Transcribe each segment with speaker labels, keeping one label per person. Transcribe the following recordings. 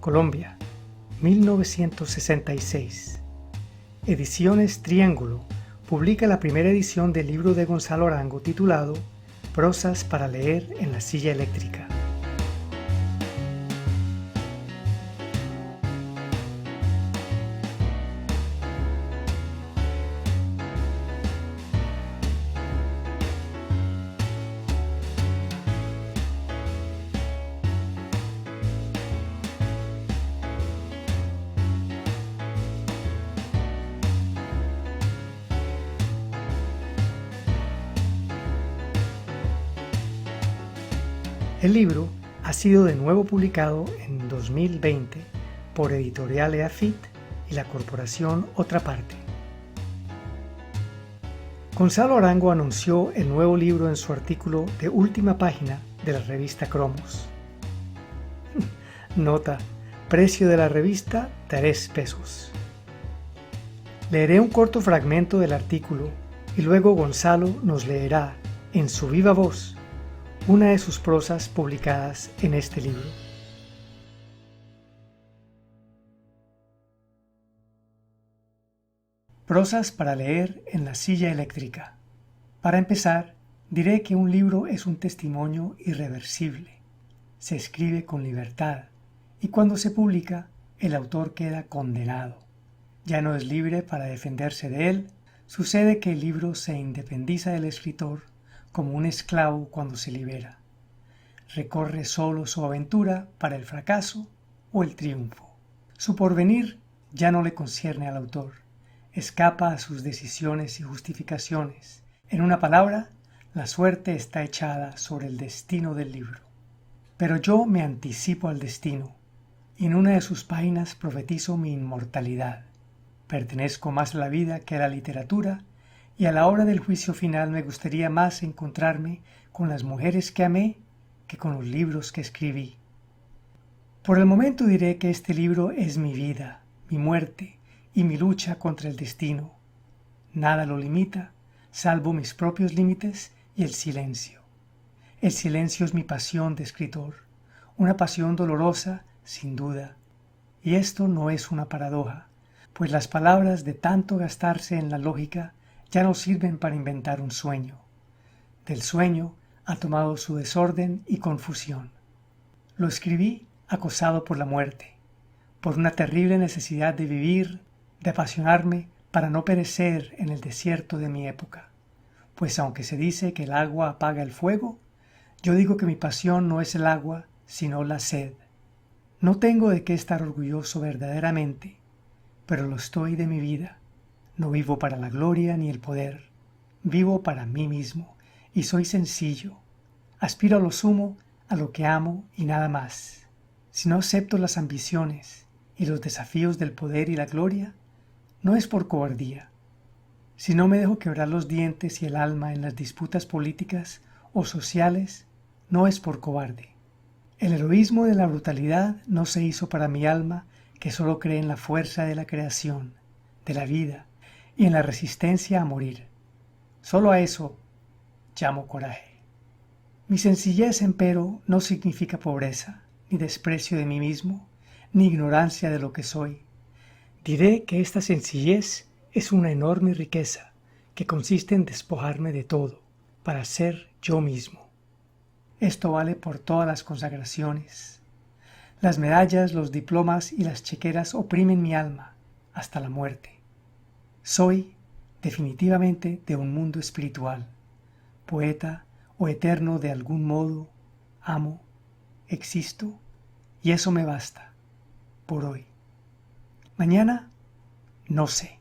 Speaker 1: Colombia, 1966. Ediciones Triángulo publica la primera edición del libro de Gonzalo Arango titulado Prosas para leer en la silla eléctrica. El libro ha sido de nuevo publicado en 2020 por Editorial EAFIT y la corporación Otra Parte. Gonzalo Arango anunció el nuevo libro en su artículo de última página de la revista Cromos. Nota: precio de la revista, 3 pesos. Leeré un corto fragmento del artículo y luego Gonzalo nos leerá, en su viva voz, una de sus prosas publicadas en este libro. Prosas para leer en la silla eléctrica. Para empezar, diré que un libro es un testimonio irreversible. Se escribe con libertad y cuando se publica, el autor queda condenado. Ya no es libre para defenderse de él. Sucede que el libro se independiza del escritor como un esclavo cuando se libera. Recorre solo su aventura para el fracaso o el triunfo. Su porvenir ya no le concierne al autor. Escapa a sus decisiones y justificaciones. En una palabra, la suerte está echada sobre el destino del libro. Pero yo me anticipo al destino, y en una de sus páginas profetizo mi inmortalidad. Pertenezco más a la vida que a la literatura, y a la hora del juicio final me gustaría más encontrarme con las mujeres que amé que con los libros que escribí. Por el momento diré que este libro es mi vida, mi muerte y mi lucha contra el destino. Nada lo limita, salvo mis propios límites y el silencio. El silencio es mi pasión de escritor, una pasión dolorosa, sin duda. Y esto no es una paradoja, pues las palabras de tanto gastarse en la lógica ya no sirven para inventar un sueño. Del sueño ha tomado su desorden y confusión. Lo escribí acosado por la muerte, por una terrible necesidad de vivir, de apasionarme para no perecer en el desierto de mi época. Pues aunque se dice que el agua apaga el fuego, yo digo que mi pasión no es el agua, sino la sed. No tengo de qué estar orgulloso verdaderamente, pero lo estoy de mi vida. No vivo para la gloria ni el poder, vivo para mí mismo, y soy sencillo. Aspiro a lo sumo, a lo que amo y nada más. Si no acepto las ambiciones y los desafíos del poder y la gloria, no es por cobardía. Si no me dejo quebrar los dientes y el alma en las disputas políticas o sociales, no es por cobarde. El heroísmo de la brutalidad no se hizo para mi alma, que solo cree en la fuerza de la creación, de la vida, y en la resistencia a morir. Solo a eso llamo coraje. Mi sencillez, empero, no significa pobreza, ni desprecio de mí mismo, ni ignorancia de lo que soy. Diré que esta sencillez es una enorme riqueza, que consiste en despojarme de todo, para ser yo mismo. Esto vale por todas las consagraciones. Las medallas, los diplomas y las chequeras oprimen mi alma hasta la muerte. Soy definitivamente de un mundo espiritual, poeta o eterno de algún modo, amo, existo, y eso me basta, por hoy. Mañana, no sé,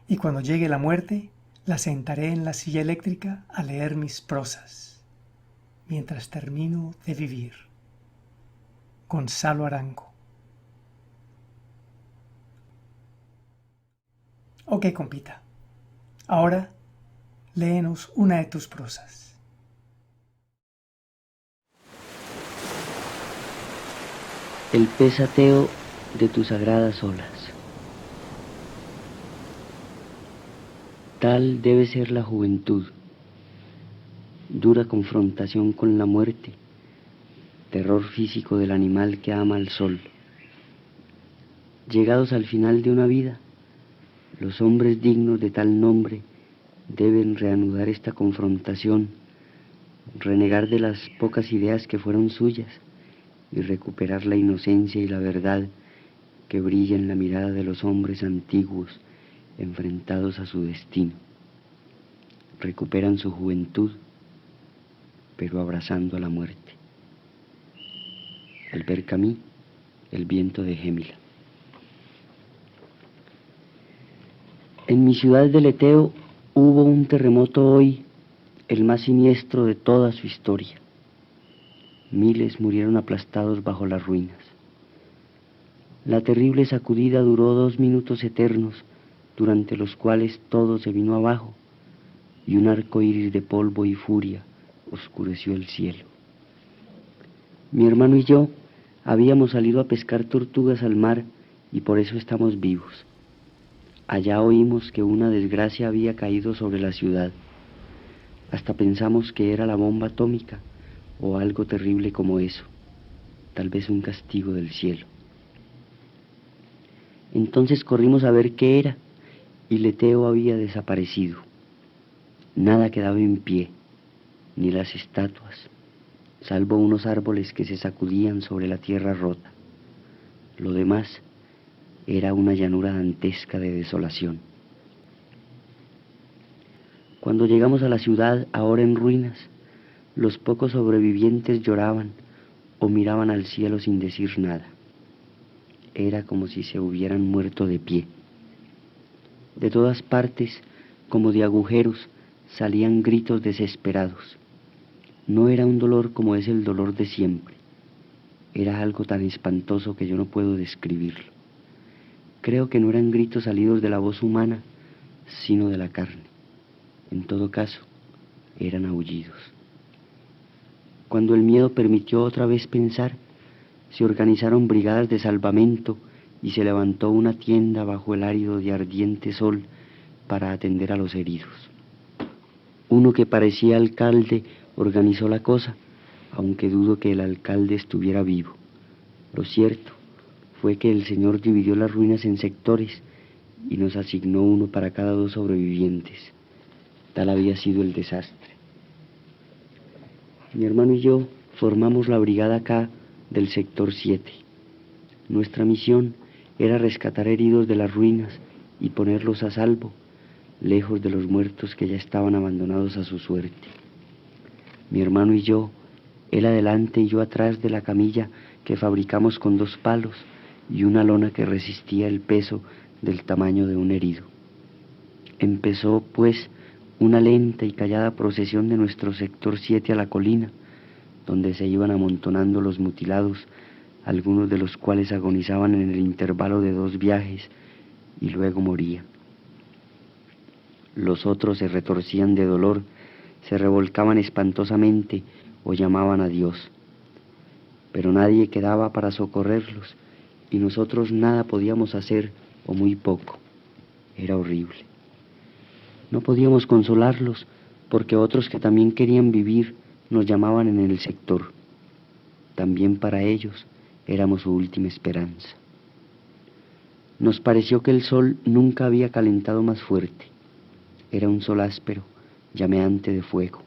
Speaker 1: y cuando llegue la muerte, la sentaré en la silla eléctrica a leer mis prosas, mientras termino de vivir. Gonzalo Arango. Ok, compita. Ahora, léenos una de tus prosas.
Speaker 2: El pesateo de tus sagradas olas. Tal debe ser la juventud, dura confrontación con la muerte, terror físico del animal que ama al sol, Llegados al final de una vida, los hombres dignos de tal nombre deben reanudar esta confrontación, renegar de las pocas ideas que fueron suyas y recuperar la inocencia y la verdad que brilla en la mirada de los hombres antiguos enfrentados a su destino. Recuperan su juventud, pero abrazando a la muerte. Albert Camus, El viento de Gémila. En mi ciudad de Leteo hubo un terremoto hoy, el más siniestro de toda su historia. Miles murieron aplastados bajo las ruinas. La terrible sacudida duró 2 minutos eternos, durante los cuales todo se vino abajo, y un arco iris de polvo y furia oscureció el cielo. Mi hermano y yo habíamos salido a pescar tortugas al mar y por eso estamos vivos. Allá oímos que una desgracia había caído sobre la ciudad. Hasta pensamos que era la bomba atómica o algo terrible como eso, tal vez un castigo del cielo. Entonces corrimos a ver qué era y Leteo había desaparecido. Nada quedaba en pie, ni las estatuas, salvo unos árboles que se sacudían sobre la tierra rota. Lo demás era una llanura dantesca de desolación. Cuando llegamos a la ciudad, ahora en ruinas, los pocos sobrevivientes lloraban o miraban al cielo sin decir nada. Era como si se hubieran muerto de pie. De todas partes, como de agujeros, salían gritos desesperados. No era un dolor como es el dolor de siempre. Era algo tan espantoso que yo no puedo describirlo. Creo que no eran gritos salidos de la voz humana, sino de la carne. En todo caso, eran aullidos. Cuando el miedo permitió otra vez pensar, se organizaron brigadas de salvamento y se levantó una tienda bajo el árido y ardiente sol para atender a los heridos. Uno que parecía alcalde organizó la cosa, aunque dudo que el alcalde estuviera vivo. Lo cierto fue que el Señor dividió las ruinas en sectores y nos asignó uno para cada 2 sobrevivientes. Tal había sido el desastre. Mi hermano y yo formamos la brigada K del sector 7. Nuestra misión era rescatar heridos de las ruinas y ponerlos a salvo, lejos de los muertos que ya estaban abandonados a su suerte. Mi hermano y yo, él adelante y yo atrás de la camilla que fabricamos con 2 palos y una lona que resistía el peso del tamaño de un herido. Empezó, pues, una lenta y callada procesión de nuestro sector 7 a la colina, donde se iban amontonando los mutilados, algunos de los cuales agonizaban en el intervalo de 2 viajes y luego morían. Los otros se retorcían de dolor, se revolcaban espantosamente o llamaban a Dios. Pero nadie quedaba para socorrerlos y nosotros nada podíamos hacer o muy poco. Era horrible. No podíamos consolarlos porque otros que también querían vivir nos llamaban en el sector. También para ellos éramos su última esperanza. Nos pareció que el sol nunca había calentado más fuerte. Era un sol áspero, llameante de fuego.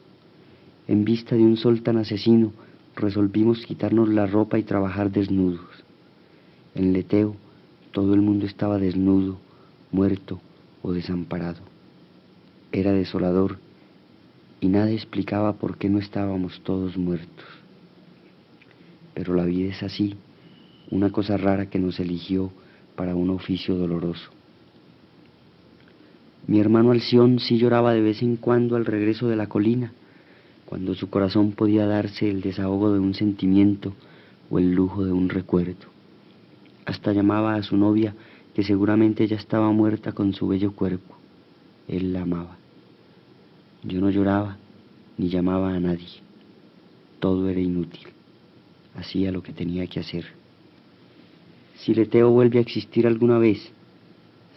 Speaker 2: En vista de un sol tan asesino, resolvimos quitarnos la ropa y trabajar desnudos. En Leteo, todo el mundo estaba desnudo, muerto o desamparado. Era desolador y nada explicaba por qué no estábamos todos muertos. Pero la vida es así, una cosa rara que nos eligió para un oficio doloroso. Mi hermano Alción sí lloraba de vez en cuando al regreso de la colina, cuando su corazón podía darse el desahogo de un sentimiento o el lujo de un recuerdo. Hasta llamaba a su novia, que seguramente ya estaba muerta con su bello cuerpo. Él la amaba. Yo no lloraba ni llamaba a nadie. Todo era inútil. Hacía lo que tenía que hacer. Si Leteo vuelve a existir alguna vez,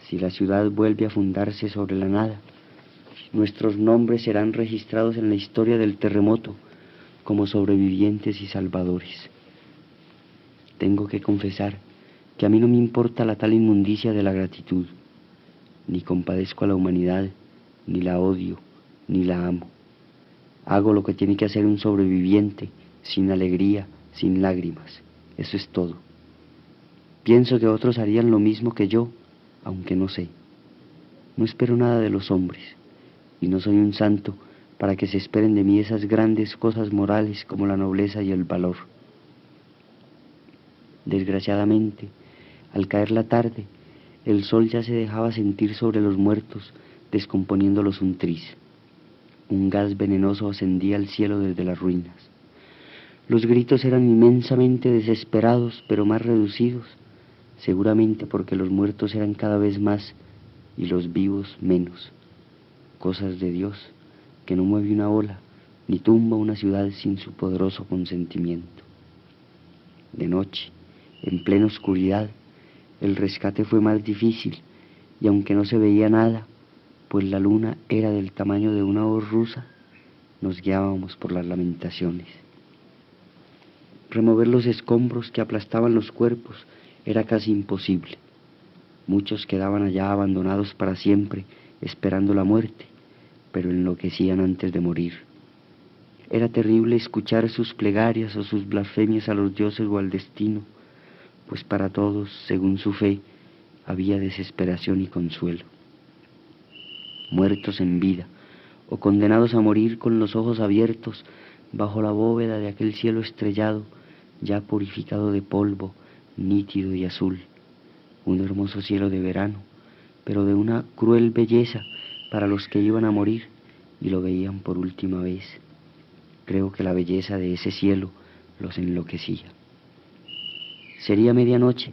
Speaker 2: si la ciudad vuelve a fundarse sobre la nada, nuestros nombres serán registrados en la historia del terremoto como sobrevivientes y salvadores. Tengo que confesar que a mí no me importa la tal inmundicia de la gratitud, ni compadezco a la humanidad, ni la odio, ni la amo. Hago lo que tiene que hacer un sobreviviente, sin alegría, sin lágrimas. Eso es todo. Pienso que otros harían lo mismo que yo, aunque no sé. No espero nada de los hombres, y no soy un santo para que se esperen de mí esas grandes cosas morales como la nobleza y el valor. Desgraciadamente, al caer la tarde, el sol ya se dejaba sentir sobre los muertos, descomponiéndolos un tris. Un gas venenoso ascendía al cielo desde las ruinas. Los gritos eran inmensamente desesperados, pero más reducidos, seguramente porque los muertos eran cada vez más y los vivos menos. Cosas de Dios, que no mueve una ola, ni tumba una ciudad sin su poderoso consentimiento. De noche, en plena oscuridad, el rescate fue más difícil, y aunque no se veía nada, pues la luna era del tamaño de una hoz rusa, nos guiábamos por las lamentaciones. Remover los escombros que aplastaban los cuerpos era casi imposible. Muchos quedaban allá abandonados para siempre, esperando la muerte, pero enloquecían antes de morir. Era terrible escuchar sus plegarias o sus blasfemias a los dioses o al destino, pues para todos, según su fe, había desesperación y consuelo. Muertos en vida, o condenados a morir con los ojos abiertos bajo la bóveda de aquel cielo estrellado, ya purificado de polvo, nítido y azul, un hermoso cielo de verano, pero de una cruel belleza para los que iban a morir y lo veían por última vez. Creo que la belleza de ese cielo los enloquecía. Sería medianoche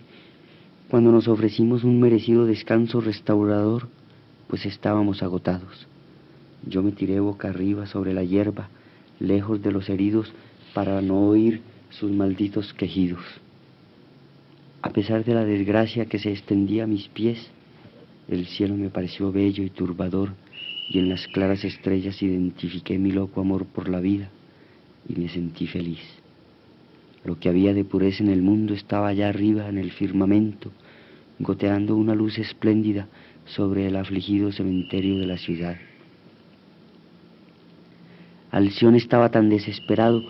Speaker 2: cuando nos ofrecimos un merecido descanso restaurador, pues estábamos agotados. Yo me tiré boca arriba sobre la hierba, lejos de los heridos, para no oír sus malditos quejidos. A pesar de la desgracia que se extendía a mis pies, el cielo me pareció bello y turbador, y en las claras estrellas identifiqué mi loco amor por la vida, y me sentí feliz. Lo que había de pureza en el mundo estaba allá arriba en el firmamento, goteando una luz espléndida sobre el afligido cementerio de la ciudad. Alción estaba tan desesperado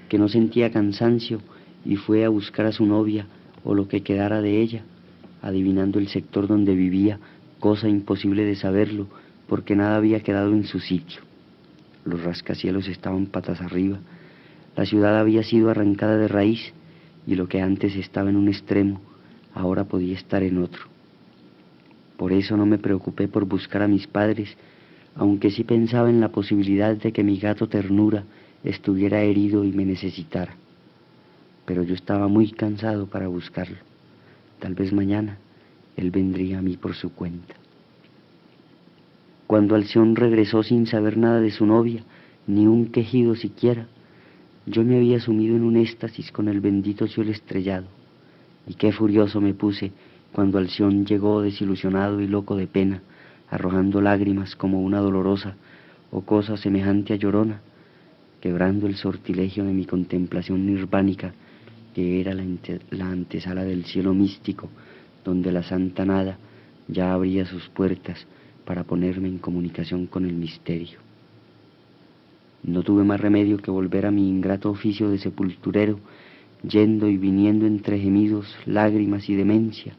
Speaker 2: que no sentía cansancio y fue a buscar a su novia o lo que quedara de ella, adivinando el sector donde vivía, cosa imposible de saberlo porque nada había quedado en su sitio. Los rascacielos estaban patas arriba, la ciudad había sido arrancada de raíz y lo que antes estaba en un extremo, ahora podía estar en otro. Por eso no me preocupé por buscar a mis padres, aunque sí pensaba en la posibilidad de que mi gato Ternura estuviera herido y me necesitara. Pero yo estaba muy cansado para buscarlo. Tal vez mañana él vendría a mí por su cuenta. Cuando Alción regresó sin saber nada de su novia, ni un quejido siquiera, yo me había sumido en un éxtasis con el bendito cielo estrellado. Y qué furioso me puse cuando Alción llegó desilusionado y loco de pena, arrojando lágrimas como una dolorosa o cosa semejante a llorona, quebrando el sortilegio de mi contemplación nirvánica, que era la antesala del cielo místico, donde la santa nada ya abría sus puertas para ponerme en comunicación con el misterio. No tuve más remedio que volver a mi ingrato oficio de sepulturero, yendo y viniendo entre gemidos, lágrimas y demencia,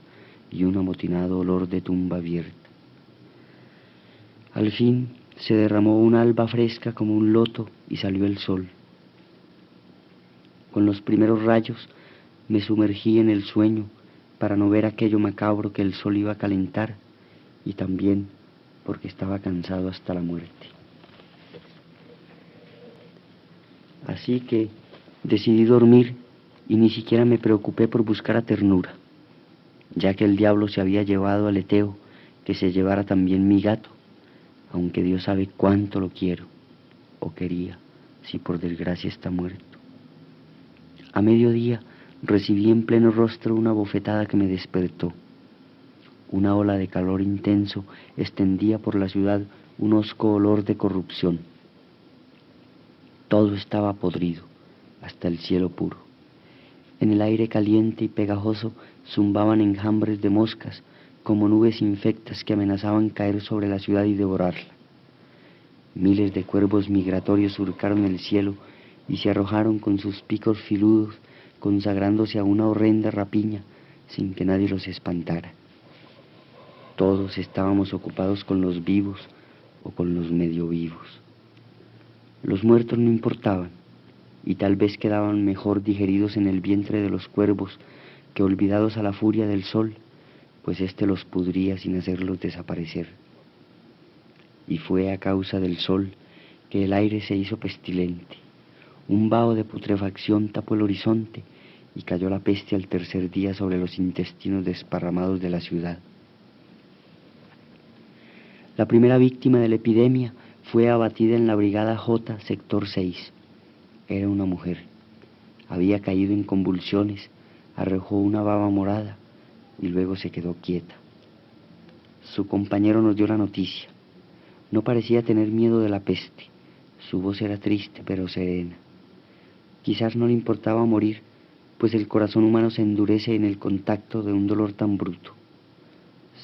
Speaker 2: y un amotinado olor de tumba abierta. Al fin se derramó una alba fresca como un loto y salió el sol. Con los primeros rayos me sumergí en el sueño para no ver aquello macabro que el sol iba a calentar, y también porque estaba cansado hasta la muerte. Así que decidí dormir y ni siquiera me preocupé por buscar a Ternura, ya que el diablo se había llevado al Eteo, que se llevara también mi gato, aunque Dios sabe cuánto lo quiero, o quería, si por desgracia está muerto. A mediodía recibí en pleno rostro una bofetada que me despertó. Una ola de calor intenso extendía por la ciudad un hosco olor de corrupción. Todo estaba podrido, hasta el cielo puro. En el aire caliente y pegajoso zumbaban enjambres de moscas, como nubes infectas que amenazaban caer sobre la ciudad y devorarla. Miles de cuervos migratorios surcaron el cielo y se arrojaron con sus picos filudos, consagrándose a una horrenda rapiña, sin que nadie los espantara. Todos estábamos ocupados con los vivos o con los medio vivos. Los muertos no importaban, y tal vez quedaban mejor digeridos en el vientre de los cuervos que olvidados a la furia del sol, pues éste los pudría sin hacerlos desaparecer. Y fue a causa del sol que el aire se hizo pestilente. Un vaho de putrefacción tapó el horizonte y cayó la peste al tercer día sobre los intestinos desparramados de la ciudad. La primera víctima de la epidemia fue abatida en la Brigada J, sector 6. Era una mujer. Había caído en convulsiones, arrojó una baba morada y luego se quedó quieta. Su compañero nos dio la noticia. No parecía tener miedo de la peste. Su voz era triste pero serena. Quizás no le importaba morir, pues el corazón humano se endurece en el contacto de un dolor tan bruto.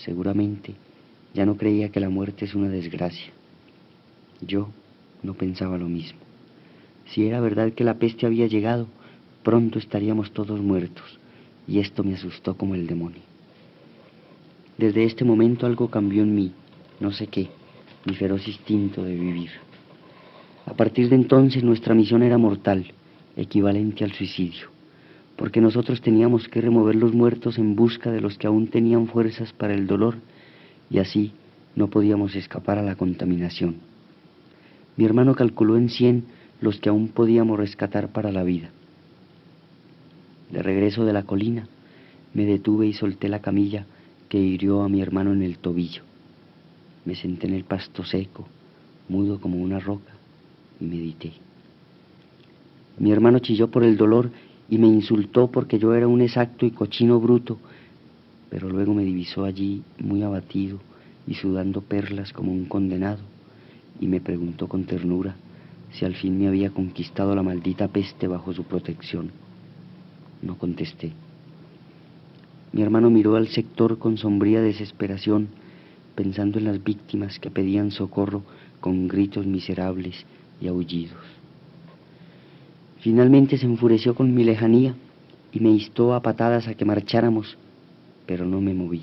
Speaker 2: Seguramente ya no creía que la muerte es una desgracia. Yo no pensaba lo mismo. Si era verdad que la peste había llegado, pronto estaríamos todos muertos, y esto me asustó como el demonio. Desde este momento algo cambió en mí, no sé qué, mi feroz instinto de vivir. A partir de entonces nuestra misión era mortal, equivalente al suicidio, porque nosotros teníamos que remover los muertos en busca de los que aún tenían fuerzas para el dolor, y así no podíamos escapar a la contaminación. Mi hermano calculó en 100 los que aún podíamos rescatar para la vida. De regreso de la colina, me detuve y solté la camilla que hirió a mi hermano en el tobillo. Me senté en el pasto seco, mudo como una roca, y medité. Mi hermano chilló por el dolor y me insultó porque yo era un exacto y cochino bruto, pero luego me divisó allí muy abatido y sudando perlas como un condenado, y me preguntó con ternura si al fin me había conquistado la maldita peste bajo su protección. No contesté. Mi hermano miró al sector con sombría desesperación, pensando en las víctimas que pedían socorro con gritos miserables y aullidos. Finalmente se enfureció con mi lejanía y me instó a patadas a que marcháramos, pero no me moví.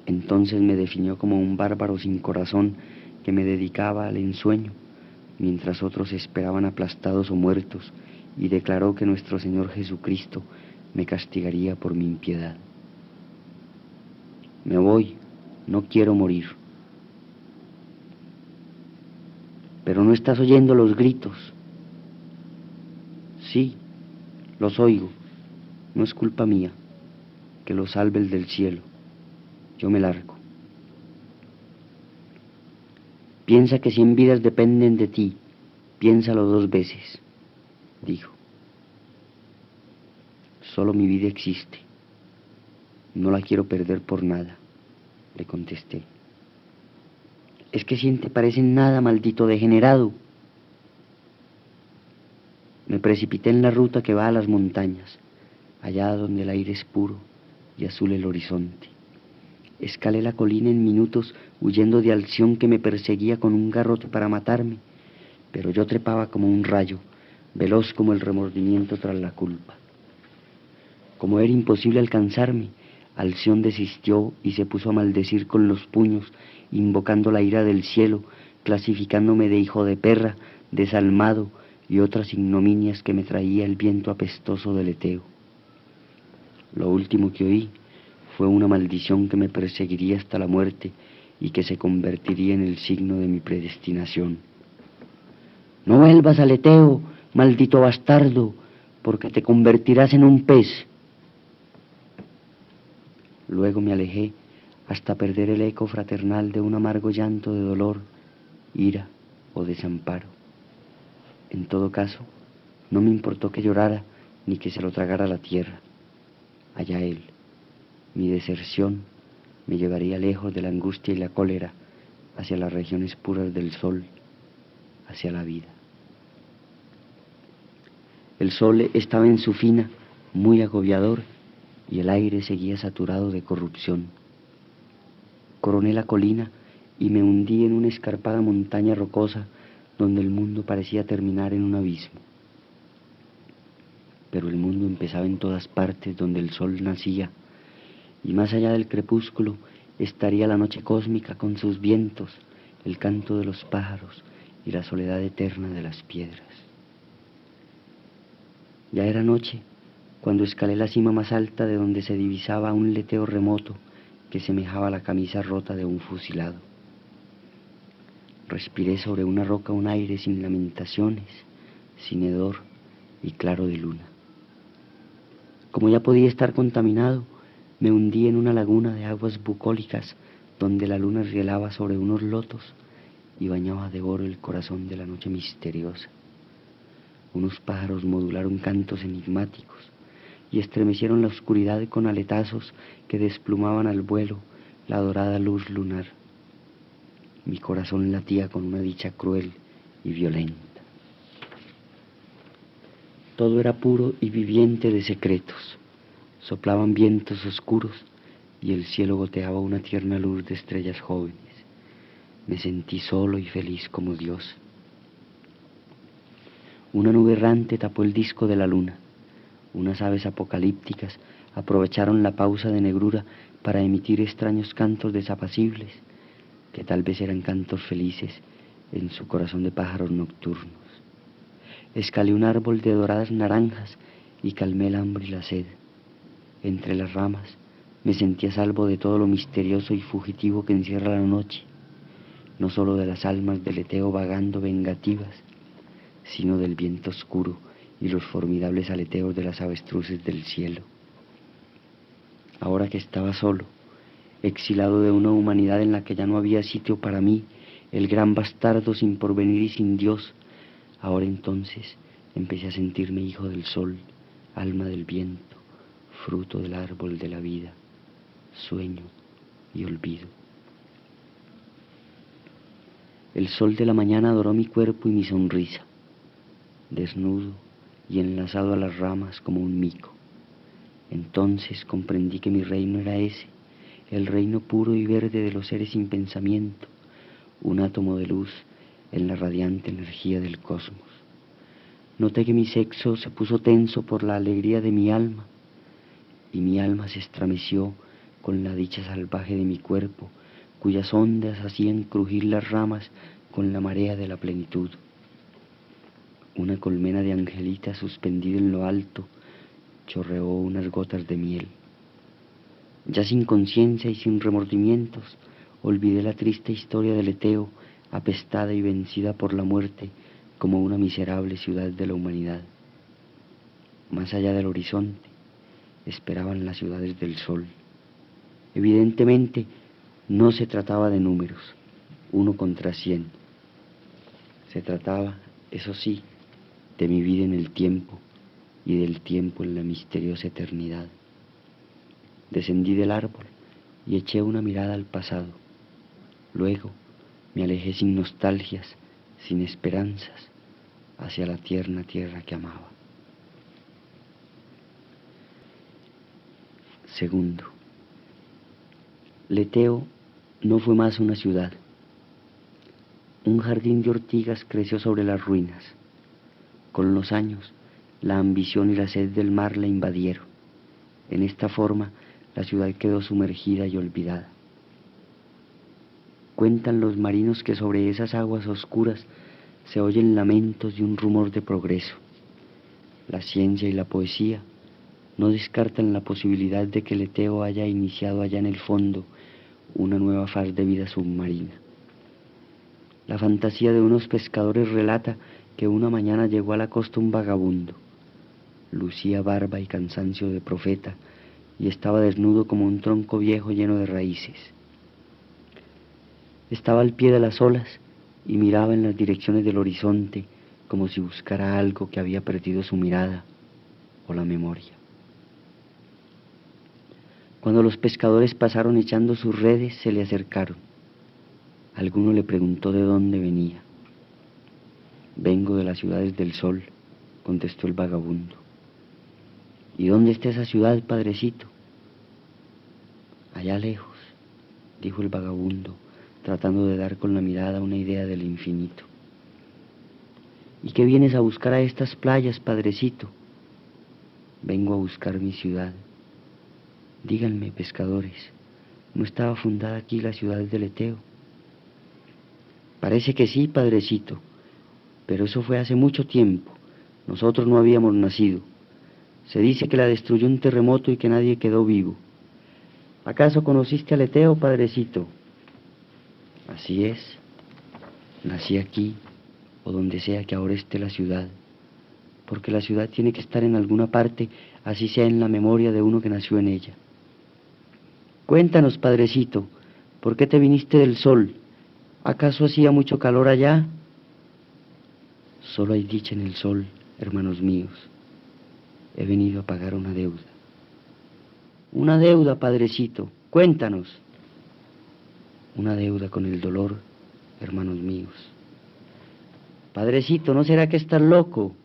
Speaker 2: Entonces me definió como un bárbaro sin corazón que me dedicaba al ensueño, mientras otros esperaban aplastados o muertos, y declaró que nuestro Señor Jesucristo me castigaría por mi impiedad. Me voy, no quiero morir. Pero no estás oyendo los gritos. Sí, los oigo, no es culpa mía, que los salve el del cielo, yo me largo. Piensa que 100 vidas dependen de ti, piénsalo 2 veces, dijo. Solo mi vida existe, no la quiero perder por nada, le contesté. Es que 100 te parecen nada, maldito degenerado. Me precipité en la ruta que va a las montañas, allá donde el aire es puro y azul el horizonte. Escalé la colina en minutos, huyendo de Alción que me perseguía con un garrote para matarme, pero yo trepaba como un rayo, veloz como el remordimiento tras la culpa. Como era imposible alcanzarme, Alción desistió y se puso a maldecir con los puños, invocando la ira del cielo, clasificándome de hijo de perra, desalmado y otras ignominias que me traía el viento apestoso del Eteo. Lo último que oí fue una maldición que me perseguiría hasta la muerte y que se convertiría en el signo de mi predestinación. No vuelvas al Eteo, maldito bastardo, porque te convertirás en un pez. Luego me alejé hasta perder el eco fraternal de un amargo llanto de dolor, ira o desamparo. En todo caso, no me importó que llorara ni que se lo tragara la tierra. Allá él. Mi deserción me llevaría lejos de la angustia y la cólera, hacia las regiones puras del sol, hacia la vida. El sol estaba en su fina, muy agobiador, y el aire seguía saturado de corrupción. Coroné la colina y me hundí en una escarpada montaña rocosa donde el mundo parecía terminar en un abismo. Pero el mundo empezaba en todas partes donde el sol nacía, y más allá del crepúsculo estaría la noche cósmica con sus vientos, el canto de los pájaros y la soledad eterna de las piedras. Ya era noche cuando escalé la cima más alta de donde se divisaba un leteo remoto que semejaba la camisa rota de un fusilado. Respiré sobre una roca un aire sin lamentaciones, sin hedor y claro de luna. Como ya podía estar contaminado, me hundí en una laguna de aguas bucólicas donde la luna rielaba sobre unos lotos y bañaba de oro el corazón de la noche misteriosa. Unos pájaros modularon cantos enigmáticos y estremecieron la oscuridad con aletazos que desplumaban al vuelo la dorada luz lunar. Mi corazón latía con una dicha cruel y violenta. Todo era puro y viviente de secretos. Soplaban vientos oscuros y el cielo goteaba una tierna luz de estrellas jóvenes. Me sentí solo y feliz como Dios. Una nube errante tapó el disco de la luna. Unas aves apocalípticas aprovecharon la pausa de negrura para emitir extraños cantos desapacibles, que tal vez eran cantos felices en su corazón de pájaros nocturnos. Escalé un árbol de doradas naranjas y calmé el hambre y la sed. Entre las ramas me sentí a salvo de todo lo misterioso y fugitivo que encierra la noche, no solo de las almas del leteo vagando vengativas, sino del viento oscuro y los formidables aleteos de las avestruces del cielo. Ahora que estaba solo, exilado de una humanidad en la que ya no había sitio para mí, el gran bastardo sin porvenir y sin Dios, ahora entonces empecé a sentirme hijo del sol, alma del viento, fruto del árbol de la vida, sueño y olvido. El sol de la mañana doró mi cuerpo y mi sonrisa, desnudo y enlazado a las ramas como un mico. Entonces comprendí que mi reino era ese, el reino puro y verde de los seres sin pensamiento, un átomo de luz en la radiante energía del cosmos. Noté que mi sexo se puso tenso por la alegría de mi alma, y mi alma se estremeció con la dicha salvaje de mi cuerpo, cuyas ondas hacían crujir las ramas con la marea de la plenitud. Una colmena de angelitas suspendida en lo alto chorreó unas gotas de miel. Ya sin conciencia y sin remordimientos, olvidé la triste historia del Leteo, apestada y vencida por la muerte como una miserable ciudad de la humanidad. Más allá del horizonte, esperaban las ciudades del sol. Evidentemente, no se trataba de números, 1 contra 100. Se trataba, eso sí, de mi vida en el tiempo y del tiempo en la misteriosa eternidad. Descendí del árbol y eché una mirada al pasado. Luego me alejé sin nostalgias, sin esperanzas, hacia la tierna tierra que amaba. Segundo, Leteo no fue más una ciudad. Un jardín de ortigas creció sobre las ruinas. Con los años, la ambición y la sed del mar la invadieron. En esta forma, la ciudad quedó sumergida y olvidada. Cuentan los marinos que sobre esas aguas oscuras se oyen lamentos y un rumor de progreso. La ciencia y la poesía no descartan la posibilidad de que Leteo haya iniciado allá en el fondo una nueva faz de vida submarina. La fantasía de unos pescadores relata que una mañana llegó a la costa un vagabundo. Lucía barba y cansancio de profeta y estaba desnudo como un tronco viejo lleno de raíces. Estaba al pie de las olas y miraba en las direcciones del horizonte como si buscara algo que había perdido su mirada o la memoria. Cuando los pescadores pasaron echando sus redes, se le acercaron. Alguno le preguntó de dónde venía. «Vengo de las ciudades del sol», contestó el vagabundo. ¿Y dónde está esa ciudad, padrecito? Allá lejos, dijo el vagabundo, tratando de dar con la mirada una idea del infinito. ¿Y qué vienes a buscar a estas playas, padrecito? Vengo a buscar mi ciudad. Díganme, pescadores, ¿no estaba fundada aquí la ciudad del Eteo? Parece que sí, padrecito, pero eso fue hace mucho tiempo. Nosotros no habíamos nacido. Se dice que la destruyó un terremoto y que nadie quedó vivo. ¿Acaso conociste al Eteo, padrecito? Así es. Nací aquí, o donde sea que ahora esté la ciudad, porque la ciudad tiene que estar en alguna parte, así sea en la memoria de uno que nació en ella. Cuéntanos, padrecito, ¿por qué te viniste del sol? ¿Acaso hacía mucho calor allá? Solo hay dicha en el sol, hermanos míos. He venido a pagar una deuda. Una deuda, padrecito. Cuéntanos. Una deuda con el dolor, hermanos míos. Padrecito, ¿no será que estás loco?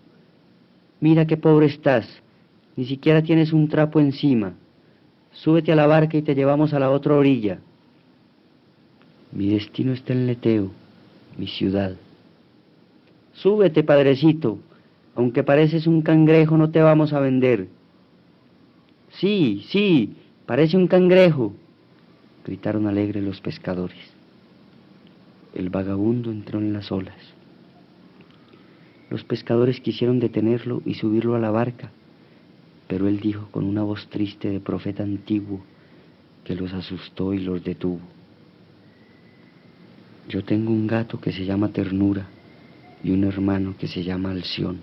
Speaker 2: Mira qué pobre estás. Ni siquiera tienes un trapo encima. Súbete a la barca y te llevamos a la otra orilla. Mi destino está en Leteo, mi ciudad. Súbete, padrecito. Aunque pareces un cangrejo, no te vamos a vender. Sí, sí, parece un cangrejo, gritaron alegres los pescadores. El vagabundo entró en las olas. Los pescadores quisieron detenerlo y subirlo a la barca, pero él dijo con una voz triste de profeta antiguo que los asustó y los detuvo. Yo tengo un gato que se llama Ternura y un hermano que se llama Alción.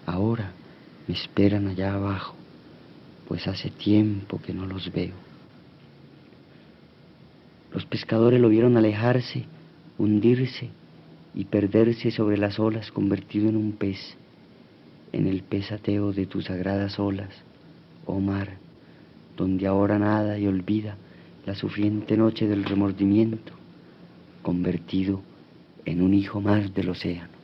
Speaker 2: Ahora me esperan allá abajo, pues hace tiempo que no los veo. Los pescadores lo vieron alejarse, hundirse y perderse sobre las olas convertido en un pez, en el pez ateo de tus sagradas olas, oh mar, donde ahora nada y olvida la sufriente noche del remordimiento, convertido en un hijo más del océano.